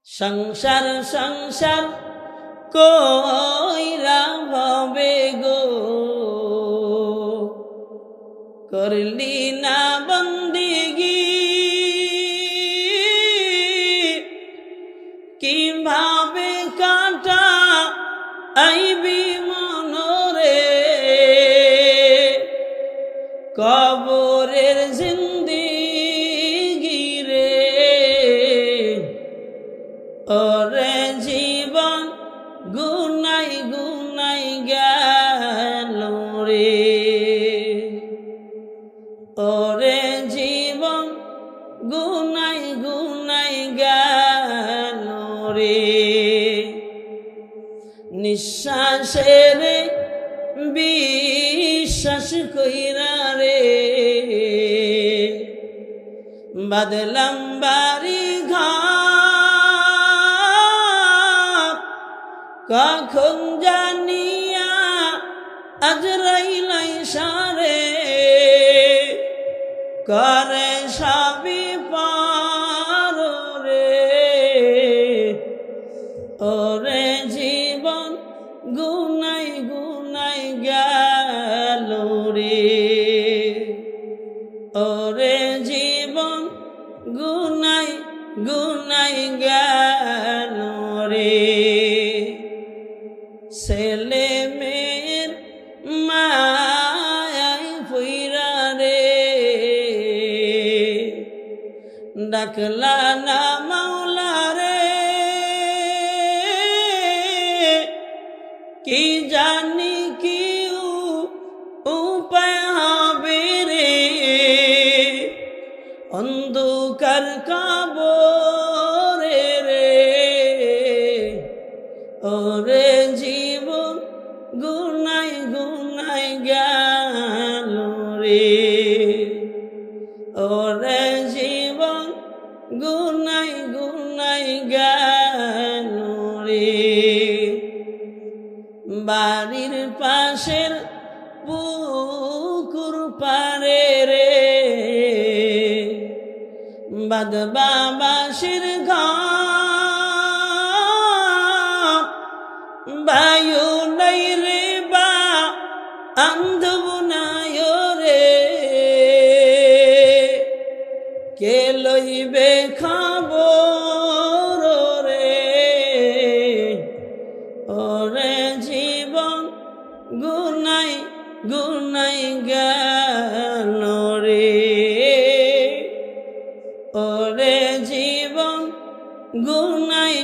সংসার সংসার কইরা ভবে গো করলি না বন্দিগি কিভাবে কাটা আইবি মনরে কবরের জিন্দিগি রে ওরে জীবন গুনাই গুনাই গেল রে ওরে জীবন গুনাই গুনাই গেল রে নিঃশ্বাসের বিশ্বাস কইরা রে বাদলাম বাড়ি ঘর কখন জানিয়া আজরাইল সারে করে সবই পার রে ওরে জীবন গুনাই গুনাই গেল রে ওরে জীবন গুনাই গুনাই গেল রে ছেলে মেয়ের মায়ায় পইরা রে ডাকলা না মাওলা রে কি জানি কি উপায় হবে রে অন্ধকার কবরে রে ওরে জীবন গুনাই গুনাই গেল রে ওরে জীবন গুনাই গুনাই গেল রে বাড়ির পাশের পুকুর পারে রে বাদবা বাসির ঘর বায়ু নাই রে বা আন্ধব নাই রে কে লইবে খবর রে ওরে জীবন গুনাই গুনাই গেল রে ওরে জীবন গুনাই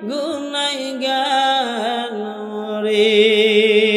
গুনাই গেল রে।